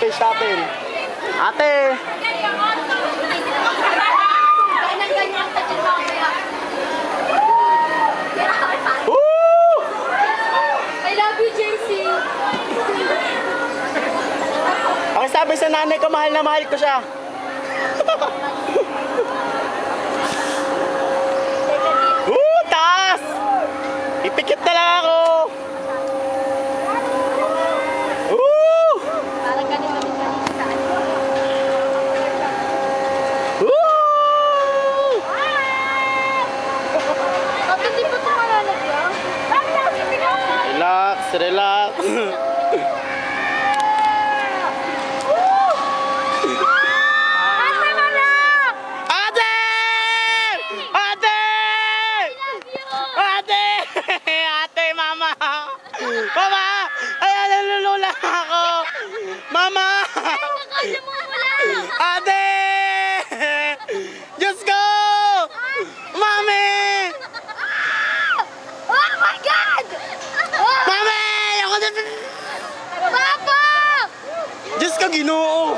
Shuttle. Ate! Woo! I love you, JC. Ang sabi sa nanay ko, mahal na mahal ko siya. Taas! Ipikit na lang ako. Parang ganun kami sa ano. Bakit di pa ito malalagyan? Relax, relax. Ate, malak! Ate! Ate! Ate! Ate, mama! Mama! Ay, nalulula ako! Mama! Nakakasya mo wala! Ate! Diyos ko! Mami! Oh my God! Mami! Ako na... Papa! Diyos ko, Ginoo!